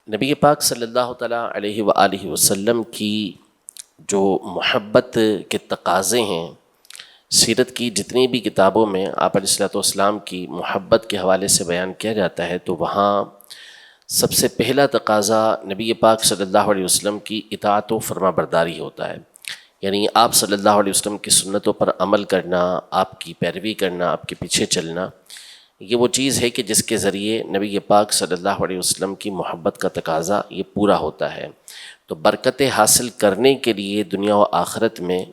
نبی پاک صلی اللہ تعالیٰ علیہ وآلہ وسلم کی جو محبت کے تقاضے ہیں، سیرت کی جتنی بھی کتابوں میں آپ علیہ الصلوۃ والسلام کی محبت کے حوالے سے بیان کیا جاتا ہے، تو وہاں سب سے پہلا تقاضا نبی پاک صلی اللہ علیہ وسلم کی اطاعت و فرما برداری ہوتا ہے. یعنی آپ صلی اللہ علیہ وسلم کی سنتوں پر عمل کرنا، آپ کی پیروی کرنا، آپ کے پیچھے چلنا، یہ وہ چیز ہے کہ جس کے ذریعے نبی پاک صلی اللہ علیہ وسلم کی محبت کا تقاضا یہ پورا ہوتا ہے. تو برکتیں حاصل کرنے کے لیے دنیا و آخرت میں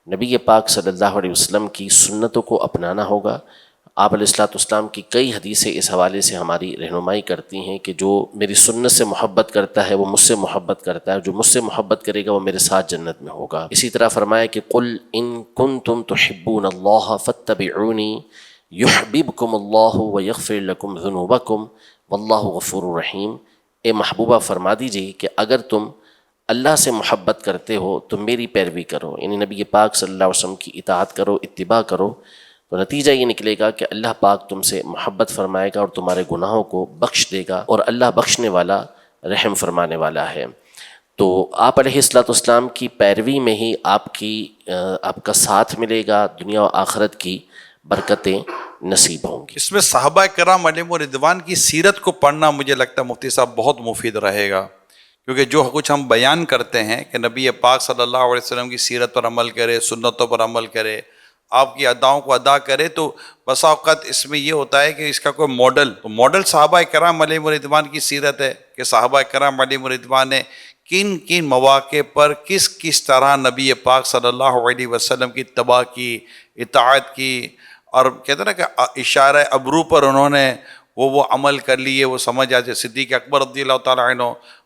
نبی پاک صلی اللہ علیہ وسلم کی سنتوں کو اپنانا ہوگا. آپ علیہ الصلوۃ والسلام کی کئی حدیثیں اس حوالے سے ہماری رہنمائی کرتی ہیں کہ جو میری سنت سے محبت کرتا ہے وہ مجھ سے محبت کرتا ہے، جو مجھ سے محبت کرے گا وہ میرے ساتھ جنت میں ہوگا. اسی طرح فرمایا کہ قل ان کنتم تحبون اللہ فاتبعونی یحببکم اللہ ویغفر لکم ذنوبکم واللہ غفور رحیم. اے محبوبہ فرما دیجیے کہ اگر تم اللہ سے محبت کرتے ہو تو میری پیروی کرو، یعنی نبی پاک صلی اللہ علیہ وسلم کی اطاعت کرو، اتباع کرو، تو نتیجہ یہ نکلے گا کہ اللہ پاک تم سے محبت فرمائے گا اور تمہارے گناہوں کو بخش دے گا، اور اللہ بخشنے والا رحم فرمانے والا ہے. تو آپ علیہ الصلوۃ والسلام کی پیروی میں ہی آپ کا ساتھ ملے گا، دنیا و آخرت کی برکتیں نصیب ہوں گی. اس میں صحابہ کرام علیہم رضوان کی سیرت کو پڑھنا مجھے لگتا ہے مفتی صاحب بہت مفید رہے گا، کیونکہ جو کچھ ہم بیان کرتے ہیں کہ نبی پاک صلی اللہ علیہ وسلم کی سیرت پر عمل کرے، سنتوں پر عمل کرے، آپ کی اداؤں کو ادا کرے، تو بسا اوقات اس میں یہ ہوتا ہے کہ اس کا کوئی ماڈل صحابہ کرام علیہم رضوان کی سیرت ہے کہ صحابہ کرام علیہم رضوان نے کن کن مواقع پر کس طرح نبی پاک صلی اللہ علیہ وسلم کی اتباع کی، اطاعت کی، اور کہتے ہیں نا کہ اشارہ ابرو پر انہوں نے وہ عمل کر لیے، وہ سمجھ جاتے. صدیق اکبر رضی اللہ تعالیٰ عنہ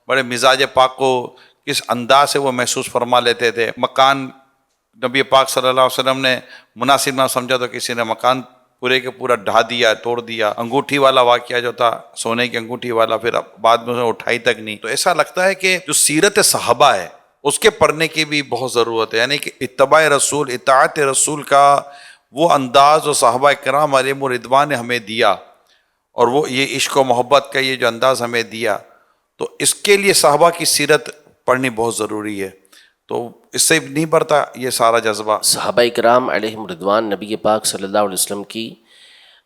بڑے مزاج پاک کو کس انداز سے وہ محسوس فرما لیتے تھے. مکان نبی پاک صلی اللہ علیہ وسلم نے مناسب نہ سمجھا تو کسی نے مکان پورے کے پورا ڈھا دیا، توڑ دیا. انگوٹھی والا واقعہ جو تھا، سونے کی انگوٹھی والا، پھر بعد میں اسے اٹھائی تک نہیں. تو ایسا لگتا ہے کہ جو سیرت صحابہ ہے اس کے پڑھنے کی بھی بہت ضرورت ہے، یعنی کہ اتباع رسول، اطاعت رسول کا وہ انداز جو صحابہ کرام علیہم رضوان نے ہمیں دیا، اور وہ یہ عشق و محبت کا یہ جو انداز ہمیں دیا، تو اس کے لیے صحابہ کی سیرت پڑھنی بہت ضروری ہے. تو اس سے نہیں بڑھتا یہ سارا جذبہ. صحابہ کرام علیہم رضوان نبی پاک صلی اللہ علیہ وسلم کی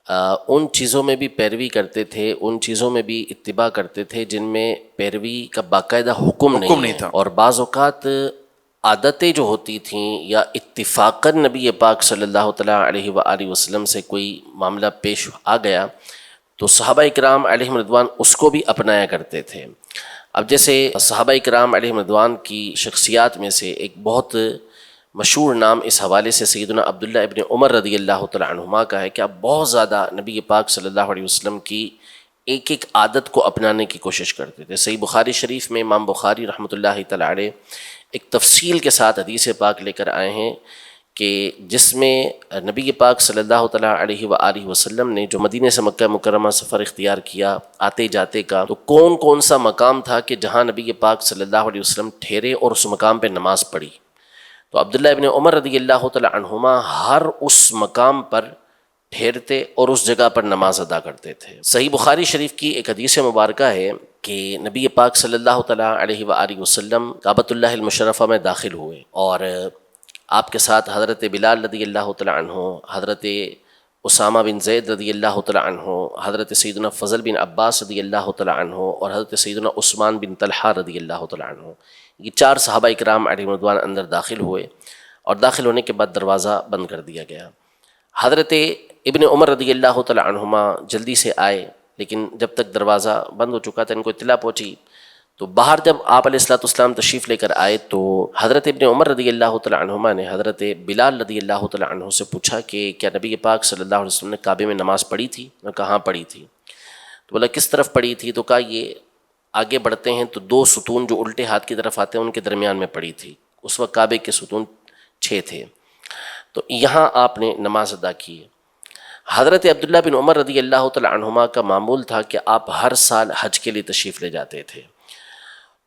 ان چیزوں میں بھی پیروی کرتے تھے، ان چیزوں میں بھی اتباع کرتے تھے جن میں پیروی کا باقاعدہ حکم نہیں تھا، اور بعض اوقات عادتیں جو ہوتی تھیں یا اتفاقاً نبی پاک صلی اللہ تعالیٰ علیہ وآلہ وسلم سے کوئی معاملہ پیش آ گیا تو صحابہ کرام علیہم رضوان اس کو بھی اپنایا کرتے تھے. اب جیسے صحابہ کرام علیہم رضوان کی شخصیات میں سے ایک بہت مشہور نام اس حوالے سے سیدنا عبداللہ ابن عمر رضی اللہ تعالیٰ عنہما کا ہے کہ آپ بہت زیادہ نبی پاک صلی اللہ علیہ وسلم کی ایک ایک عادت کو اپنانے کی کوشش کرتے تھے. صحیح بخاری شریف میں امام بخاری رحمۃ اللہ تعالیٰ علیہ ایک تفصیل کے ساتھ حدیث پاک لے کر آئے ہیں کہ جس میں نبی پاک صلی اللہ تعالیٰ علیہ وآلہ وسلم نے جو مدینہ سے مکہ مکرمہ سفر اختیار کیا آتے جاتے کا، تو کون کون سا مقام تھا کہ جہاں نبی پاک صلی اللہ علیہ وسلم ٹھہرے اور اس مقام پہ نماز پڑھی. تو عبداللہ ابن عمر رضی اللہ تعالیٰ عنہما ہر اس مقام پر ٹھہرتے اور اس جگہ پر نماز ادا کرتے تھے. صحیح بخاری شریف کی ایک حدیث مبارکہ ہے کہ نبی پاک صلی اللہ تعالیٰ علیہ وآلہ وسلم کعبۃ اللہ المشرفہ میں داخل ہوئے، اور آپ کے ساتھ حضرت بلال رضی اللہ تعالیٰ عنہ، حضرت اسامہ بن زید رضی اللہ تعالیٰ عنہ، حضرت سیدنا فضل بن عباس رضی اللہ تعالیٰ عنہ، اور حضرت سیدنا عثمان بن طلحہ رضی اللہ تعالیٰ عنہ. یہ چار صحابہ کرام علیہم رضوان اندر داخل ہوئے، اور داخل ہونے کے بعد دروازہ بند کر دیا گیا. حضرت ابن عمر رضی اللہ تعالیٰ عنہما جلدی سے آئے، لیکن جب تک دروازہ بند ہو چکا تھا ان کو اطلاع پہنچی. تو باہر جب آپ علیہ الصلوۃ والسلام تشریف لے کر آئے تو حضرت ابن عمر رضی اللہ تعالیٰ عنہما نے حضرت بلال رضی اللہ تعالیٰ عنہ سے پوچھا کہ کیا نبی پاک صلی اللہ علیہ وسلم نے کعبے میں نماز پڑھی تھی؟ انہوں نے کہا ہاں پڑھی تھی. تو بولا کس طرف پڑھی تھی؟ تو کہا یہ آگے بڑھتے ہیں تو دو ستون جو الٹے ہاتھ کی طرف آتے ہیں ان کے درمیان میں پڑھی تھی. اس وقت کعبے کے ستون 6 تھے، تو یہاں آپ نے نماز ادا کی. حضرت عبداللہ بن عمر رضی اللہ تعالیٰ عنہما کا معمول تھا کہ آپ ہر سال حج کے لیے تشریف لے جاتے تھے.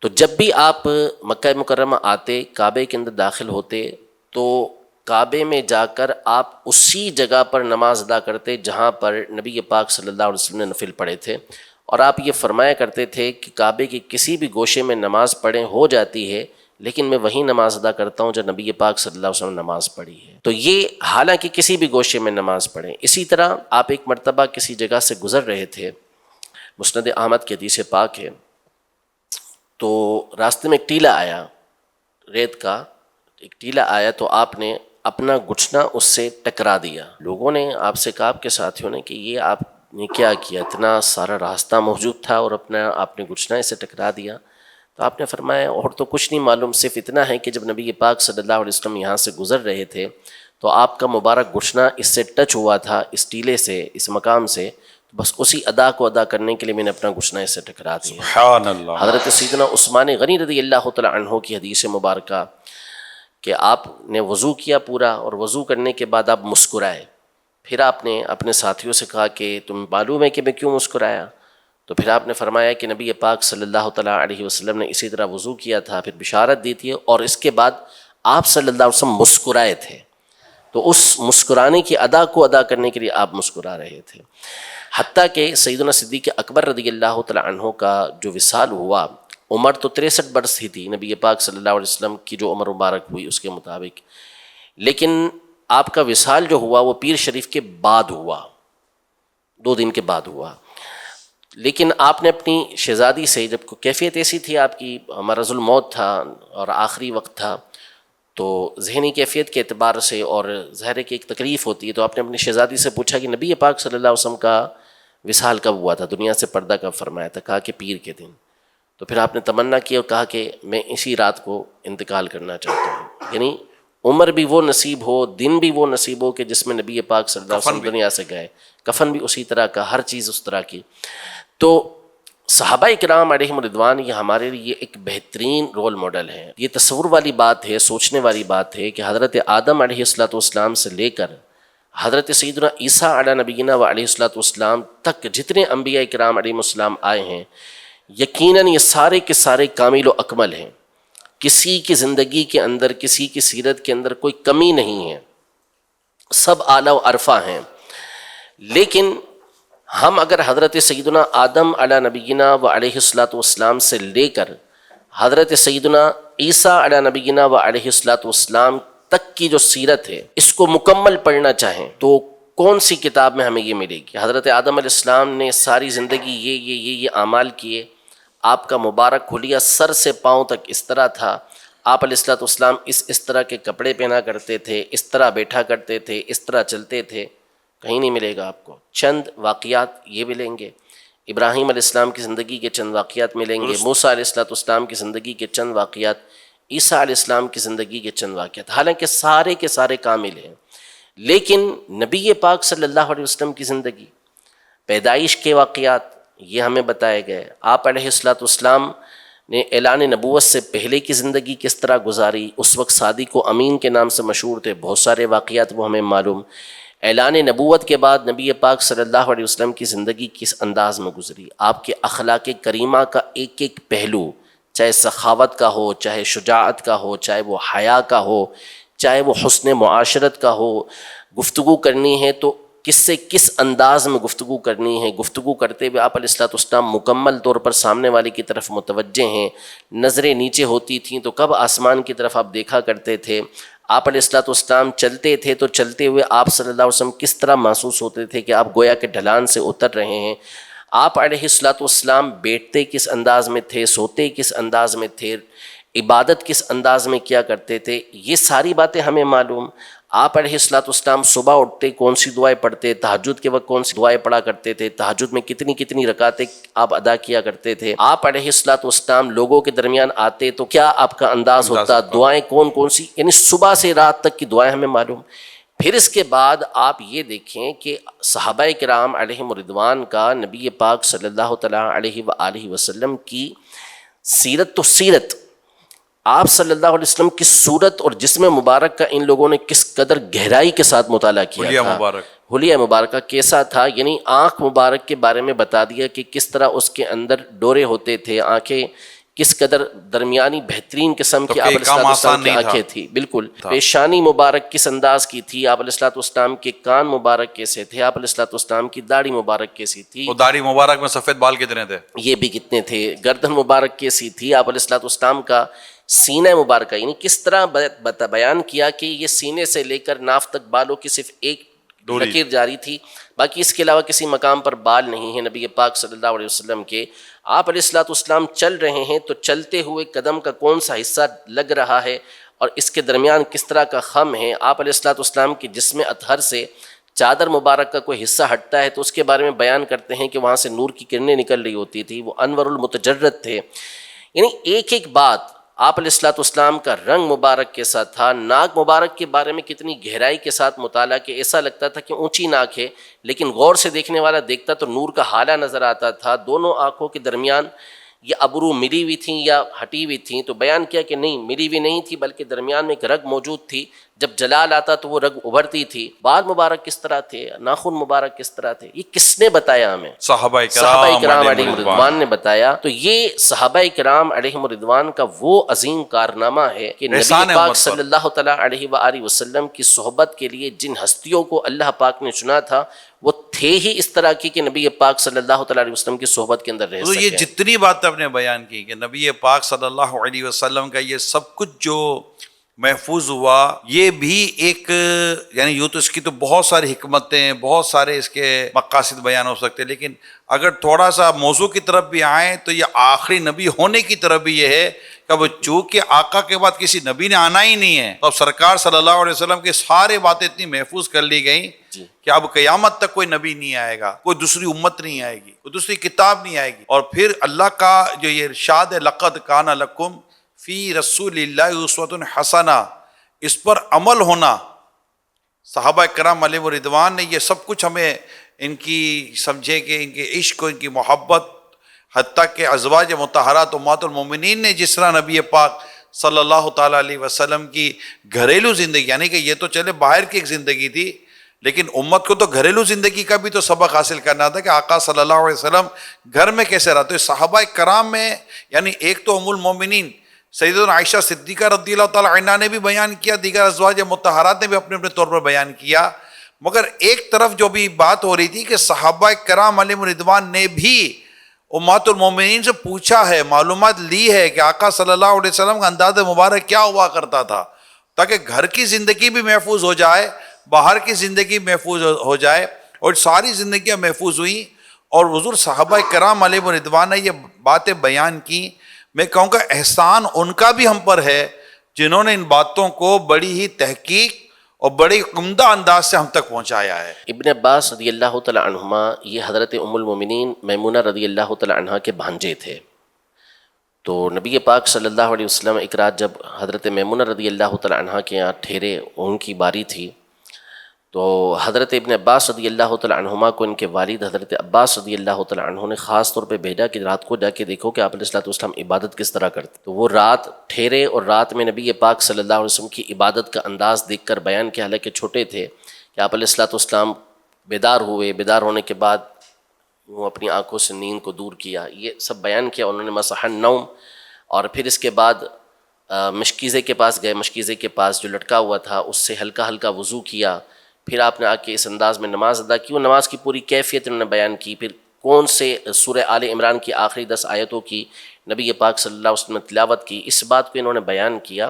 تو جب بھی آپ مکہ مکرمہ آتے، کعبے کے اندر داخل ہوتے، تو کعبے میں جا کر آپ اسی جگہ پر نماز ادا کرتے جہاں پر نبی پاک صلی اللہ علیہ وسلم نے نفل پڑھے تھے، اور آپ یہ فرمایا کرتے تھے کہ کعبے کے کسی بھی گوشے میں نماز پڑھیں ہو جاتی ہے، لیکن میں وہی نماز ادا کرتا ہوں جو نبی پاک صلی اللہ علیہ وسلم نے نماز پڑھی ہے۔ تو یہ حالانکہ کسی بھی گوشے میں نماز پڑھیں۔ اسی طرح آپ ایک مرتبہ کسی جگہ سے گزر رہے تھے، مسند احمد کی حدیث پاک ہے، تو راستے میں ایک ٹیلا آیا، ریت کا ایک ٹیلا آیا، تو آپ نے اپنا گھٹنا اس سے ٹکرا دیا۔ لوگوں نے آپ سے کہا، آپ کے ساتھیوں نے، کہ یہ آپ نے کیا کیا؟ اتنا سارا راستہ موجود تھا اور آپ نے گھٹنا اسے ٹکرا دیا۔ تو آپ نے فرمایا اور تو کچھ نہیں معلوم، صرف اتنا ہے کہ جب نبی پاک صلی اللہ علیہ وسلم یہاں سے گزر رہے تھے تو آپ کا مبارک گھٹنا اس سے ٹچ ہوا تھا، اس ٹیلے سے، اس مقام سے، بس اسی ادا کو ادا کرنے کے لیے میں نے اپنا گھٹنا اس سے ٹکرا دیا۔ سبحان اللہ۔ حضرت سیدنا عثمان غنی رضی اللہ تعالی عنہ کی حدیث مبارکہ کہ آپ نے وضو کیا پورا، اور وضو کرنے کے بعد آپ مسکرائے، پھر آپ نے اپنے ساتھیوں سے کہا کہ تم معلوم ہے کہ میں کیوں مسکرایا؟ تو پھر آپ نے فرمایا کہ نبی پاک صلی اللہ تعالیٰ علیہ وسلم نے اسی طرح وضو کیا تھا، پھر بشارت دی تھی، اور اس کے بعد آپ صلی اللہ علیہ وسلم مسکرائے تھے، تو اس مسکرانے کی ادا کو ادا کرنے کے لیے آپ مسکرا رہے تھے۔ حتیٰ کہ سیدنا صدیق اکبر رضی اللہ تعالیٰ عنہ کا جو وصال ہوا، عمر تو 63 برس ہی تھی نبی پاک صلی اللہ علیہ وسلم کی جو عمر مبارک ہوئی اس کے مطابق، لیکن آپ کا وصال جو ہوا وہ پیر شریف کے بعد ہوا، 2 دن کے بعد ہوا۔ لیکن آپ نے اپنی شہزادی سے، جب کیفیت ایسی تھی آپ کی، مرض الموت تھا اور آخری وقت تھا، تو ذہنی کیفیت کے اعتبار سے اور ظاہر ہے کہ ایک تکلیف ہوتی ہے، تو آپ نے اپنی شہزادی سے پوچھا کہ نبی پاک صلی اللہ علیہ وسلم کا وصال کب ہوا تھا، دنیا سے پردہ کب فرمایا تھا؟ کہا کہ پیر کے دن۔ تو پھر آپ نے تمنا کی اور کہا کہ میں اسی رات کو انتقال کرنا چاہتا ہوں، یعنی عمر بھی وہ نصیب ہو، دن بھی وہ نصیب ہو کہ جس میں نبی پاک صلی اللہ علیہ وسلم دنیا سے گئے، کفن بھی اسی طرح کا، ہر چیز اس طرح کی۔ تو صحابہ کرام علیہم رضوان یہ ہمارے لیے ایک بہترین رول ماڈل ہے۔ یہ تصور والی بات ہے، سوچنے والی بات ہے کہ حضرت آدم علیہ السلام سے لے کر حضرت سیدنا عیسیٰ علیہ نبینا و علیہ السلام تک جتنے انبیاء کرام علیہ السلام آئے ہیں، یقیناً یہ سارے کے سارے کامل و اکمل ہیں، کسی کی زندگی کے اندر، کسی کی سیرت کے اندر کوئی کمی نہیں ہے، سب اعلیٰ و عرفہ ہیں۔ لیکن ہم اگر حضرت سیدنا آدم علیہ نبینا و علیہ السلام سے لے کر حضرت سیدنا عیسیٰ علیہ نبینا و علیہ السلام تک کی جو سیرت ہے اس کو مکمل پڑھنا چاہیں تو کون سی کتاب میں ہمیں یہ ملے گی؟ حضرت آدم علیہ السلام نے ساری زندگی یہ اعمال کیے، آپ کا مبارک حلیہ سر سے پاؤں تک اس طرح تھا، آپ علیہ السلام اس طرح کے کپڑے پہنا کرتے تھے، اس طرح بیٹھا کرتے تھے، اس طرح چلتے تھے، کہیں نہیں ملے گا آپ کو۔ چند واقعات یہ ملیں گے، ابراہیم علیہ السلام کی زندگی کے چند واقعات ملیں گے، موسیٰ علیہ السلام کی زندگی کے چند واقعات، عیسیٰ علیہ السلام کی زندگی کے چند واقعات، حالانکہ سارے کے سارے کامل ہیں، لیکن نبی پاک صلی اللہ علیہ وسلم کی زندگی، پیدائش کے واقعات یہ ہمیں بتائے گئے، آپ علیہ السلام نے اعلان نبوت سے پہلے کی زندگی کس طرح گزاری، اس وقت صادق و امین کے نام سے مشہور تھے، بہت سارے واقعات وہ ہمیں معلوم۔ اعلان نبوت کے بعد نبی پاک صلی اللہ علیہ وسلم کی زندگی کس انداز میں گزری، آپ کے اخلاق کریمہ کا ایک ایک پہلو، چاہے سخاوت کا ہو، چاہے شجاعت کا ہو، چاہے وہ حیا کا ہو، چاہے وہ حسن معاشرت کا ہو، گفتگو کرنی ہے تو کس سے کس انداز میں گفتگو کرنی ہے، گفتگو کرتے ہوئے آپ علیہ السلام مکمل طور پر سامنے والے کی طرف متوجہ ہیں، نظریں نیچے ہوتی تھیں تو کب آسمان کی طرف آپ دیکھا کرتے تھے، آپ علیہ السلام چلتے تھے تو چلتے ہوئے آپ صلی اللہ علیہ وسلم کس طرح محسوس ہوتے تھے کہ آپ گویا کے ڈھلان سے اتر رہے ہیں، آپ علیہ السلام بیٹھتے کس انداز میں تھے، سوتے کس انداز میں تھے، عبادت کس انداز میں کیا کرتے تھے، یہ ساری باتیں ہمیں معلوم۔ آپ علیہ السلام صبح اٹھتے کون سی دعائیں پڑھتے، تہجد کے وقت کون سی دعائیں پڑھا کرتے تھے، تہجد میں کتنی رکعتیں آپ ادا کیا کرتے تھے، آپ علیہ السلام لوگوں کے درمیان آتے تو کیا آپ کا انداز ہوتا، دعائیں کون سی، یعنی صبح سے رات تک کی دعائیں ہمیں معلوم۔ پھر اس کے بعد آپ یہ دیکھیں کہ صحابہ کرام علیہم رضوان کا نبی پاک صلی اللہ تعالیٰ علیہ وآلہ وسلم کی سیرت تو سیرت، آپ صلی اللہ علیہ وسلم کی صورت اور جسم مبارک کا ان لوگوں نے کس قدر گہرائی کے ساتھ مطالعہ کیا تھا، حلیہ مبارکہ کیسا تھا، یعنی آنکھ مبارک کے بارے میں بتا دیا کہ کس طرح اس کے اندر ڈورے ہوتے تھے، آنکھیں کس قدر درمیانی بہترین قسم کی تو آپ کہ علیہ کام السلام آسان کی نہیں تھا۔ آنکھیں تھی، بالکل پیشانی مبارک کس انداز کی تھی، آپ علیہ السلام کے کان مبارک کیسے تھے، آپ علیہ السلام کی داڑھی مبارک کیسی تھی، وہ داڑھی مبارک میں سفید بال کتنے تھے؟ یہ بھی کتنے تھے، گردن مبارک کیسی تھی، آپ علیہ السلام کا سینہ مبارکہ، یعنی کس طرح بیان کیا کہ یہ سینے سے لے کر ناف تک بالوں کی صرف ایک لکیر جاری تھی، باقی اس کے علاوہ کسی مقام پر بال نہیں ہیں نبی پاک صلی اللہ علیہ وسلم کے۔ آپ علیہ السلام چل رہے ہیں تو چلتے ہوئے قدم کا کون سا حصہ لگ رہا ہے اور اس کے درمیان کس طرح کا خم ہے، آپ علیہ السلام کے جسم اطہر سے چادر مبارک کا کوئی حصہ ہٹتا ہے تو اس کے بارے میں بیان کرتے ہیں کہ وہاں سے نور کی کرنیں نکل رہی ہوتی تھی، وہ انور المتجرد تھے، یعنی ایک ایک بات۔ آپ علیہ السلام کا رنگ مبارک کیسا تھا، ناک مبارک کے بارے میں کتنی گہرائی کے ساتھ مطالعہ کہ ایسا لگتا تھا کہ اونچی ناک ہے، لیکن غور سے دیکھنے والا دیکھتا تو نور کا حالہ نظر آتا تھا، دونوں آنکھوں کے درمیان یہ ابرو ملی ہوئی تھیں یا ہٹی ہوئی تھیں، تو بیان کیا کہ نہیں ملی ہوئی نہیں تھی بلکہ درمیان میں ایک رگ موجود تھی، جب جلال آتا تو وہ رگ ابھرتی تھی۔ بال مبارک کس طرح تھے، ناخن مبارک کس طرح تھے، یہ کس نے بتایا ہمیں؟ صحابہ کرام علیہم رضوان نے بتایا۔ تو یہ صحابہ کرام علیہم رضوان کا وہ عظیم کارنامہ ہے کہ نبی پاک صلی اللہ تعالیٰ علیہ وآلہ وسلم کی صحبت کے لیے جن ہستیوں کو اللہ پاک نے چنا تھا وہ تھے ہی اس طرح کی کہ نبی پاک صلی اللہ تعالیٰ علیہ وسلم کی صحبت کے اندر رہ تو سکے۔ یہ جتنی بات آپ نے بیان کی کہ نبی پاک صلی اللہ علیہ وسلم کا یہ سب کچھ جو محفوظ ہوا، یہ بھی ایک یعنی یوں تو اس کی تو بہت ساری حکمتیں، بہت سارے اس کے مقاصد بیان ہو سکتے ہیں، لیکن اگر تھوڑا سا موضوع کی طرف بھی آئیں تو یہ آخری نبی ہونے کی طرف بھی یہ ہے کہ اب چونکہ آقا کے بعد کسی نبی نے آنا ہی نہیں ہے، تو اب سرکار صلی اللہ علیہ وسلم کی سارے باتیں اتنی محفوظ کر لی گئیں کہ اب قیامت تک کوئی نبی نہیں آئے گا، کوئی دوسری امت نہیں آئے گی، کوئی دوسری کتاب نہیں آئے گی۔ اور پھر اللہ کا جو یہ ارشاد ہے لقد کان لکم فی رسول اللہ اسوۃ حسنہ، اس پر عمل ہونا، صحابہ کرام علیہ رضوان نے یہ سب کچھ ہمیں ان کی سمجھے کہ ان کے عشق و ان کی محبت، حتیٰ کہ ازواج مطہرات امہات المومنین نے جس طرح نبی پاک صلی اللہ تعالیٰ علیہ وسلم کی گھریلو زندگی، یعنی کہ یہ تو چلے باہر کی ایک زندگی تھی، لیکن امت کو تو گھریلو زندگی کا بھی تو سبق حاصل کرنا تھا کہ آقا صلی اللہ علیہ وسلم گھر میں کیسے رہتے۔ صحابہ کرام میں یعنی ایک تو ام المومنین سیدنا عائشہ صدیقہ رضی اللہ تعالیٰ عنہا نے بھی بیان کیا، دیگر ازواج مطہرات نے بھی اپنے اپنے طور پر بیان کیا، مگر ایک طرف جو بھی بات ہو رہی تھی کہ صحابہ کرام علیہ رضوان نے بھی امہات المومنین سے پوچھا ہے، معلومات لی ہے کہ آقا صلی اللہ علیہ وسلم کا انداز مبارک کیا ہوا کرتا تھا، تاکہ گھر کی زندگی بھی محفوظ ہو جائے، باہر کی زندگی محفوظ ہو جائے، اور ساری زندگیاں محفوظ ہوئیں۔ اور حضور صحابہ کرام علیہ رضوان نے یہ باتیں بیان کی، میں کہوں گا احسان ان کا بھی ہم پر ہے جنہوں نے ان باتوں کو بڑی ہی تحقیق اور بڑی عمدہ انداز سے ہم تک پہنچایا ہے۔ ابن عباس رضی اللہ تعالیٰ عنہما یہ حضرت ام المومنین میمونہ رضی اللہ تعالیٰ عنہا کے بھانجے تھے، تو نبی پاک صلی اللہ علیہ وسلم ایک رات جب حضرت میمونہ رضی اللہ تعالیٰ عنہا کے یہاں ٹھہرے، ان کی باری تھی، تو حضرت ابن عباس رضی اللہ تعالیٰ عنہما کو ان کے والد حضرت عباس رضی اللہ تعالیٰ عنہ نے خاص طور پہ بھیجا کہ رات کو جا کے دیکھو کہ آپ علیہ السلام عبادت کس طرح کرتے۔ تو وہ رات ٹھہرے اور رات میں نبی پاک صلی اللہ علیہ وسلم کی عبادت کا انداز دیکھ کر بیان کیا، حالانکہ چھوٹے تھے، کہ آپ علیہ السلام بیدار ہوئے، بیدار ہونے کے بعد وہ اپنی آنکھوں سے نیند کو دور کیا، یہ سب بیان کیا انہوں نے مسح النوم، اور پھر اس کے بعد مشکیزے کے پاس گئے، مشکیزے کے پاس جو لٹکا ہوا تھا اس سے ہلکا ہلکا وضو کیا، پھر آپ نے آ کے اس انداز میں نماز ادا کی، وہ نماز کی پوری کیفیت انہوں نے بیان کی، پھر کون سے سورہ آل عمران کی آخری 10 آیتوں کی نبی پاک صلی اللہ علیہ وسلم نے تلاوت کی، اس بات کو انہوں نے بیان کیا۔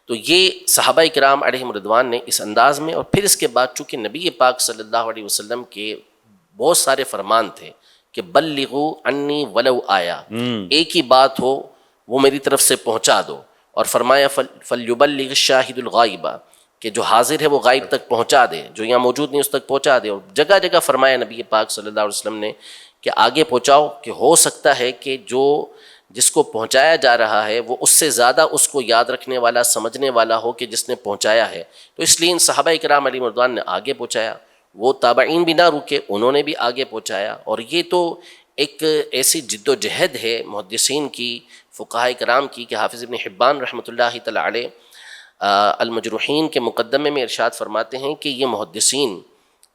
تو یہ صحابہ کرام علیہم رضوان نے اس انداز میں، اور پھر اس کے بعد چونکہ نبی پاک صلی اللہ علیہ وسلم کے بہت سارے فرمان تھے کہ بلغوا عنی ولو آیا، ایک ہی بات ہو وہ میری طرف سے پہنچا دو، اور فرمایا فلیبلغ الشاہد الغائب، کہ جو حاضر ہے وہ غائب تک پہنچا دے، جو یہاں موجود نہیں اس تک پہنچا دے، اور جگہ جگہ فرمایا نبی پاک صلی اللہ علیہ وسلم نے کہ آگے پہنچاؤ، کہ ہو سکتا ہے کہ جس کو پہنچایا جا رہا ہے وہ اس سے زیادہ اس کو یاد رکھنے والا، سمجھنے والا ہو کہ جس نے پہنچایا ہے۔ تو اس لیے ان صحابہ کرام علیہ رضوان نے آگے پہنچایا، وہ تابعین بھی نہ رکے، انہوں نے بھی آگے پہنچایا، اور یہ تو ایک ایسی جد و جہد ہے محدثین کی، فقہاء کرام کی، کہ حافظ ابن حبان رحمۃ اللہ تعالی علیہ المجروحین کے مقدمے میں ارشاد فرماتے ہیں کہ یہ محدثین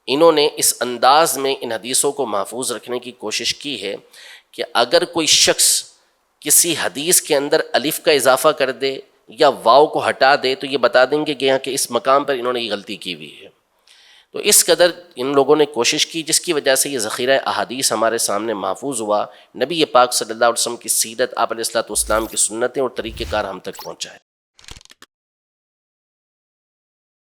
انہوں نے اس انداز میں ان حدیثوں کو محفوظ رکھنے کی کوشش کی ہے کہ اگر کوئی شخص کسی حدیث کے اندر الف کا اضافہ کر دے یا واو کو ہٹا دے تو یہ بتا دیں گے کہ یہاں کہ اس مقام پر انہوں نے یہ غلطی کی ہوئی ہے. تو اس قدر ان لوگوں نے کوشش کی جس کی وجہ سے یہ ذخیرہ احادیث ہمارے سامنے محفوظ ہوا. نبی پاک صلی اللہ علیہ وسلم کی سیرت، آپ علیہ الصلوۃ والسلام کی سنتیں اور طریقہ کار ہم تک پہنچائے.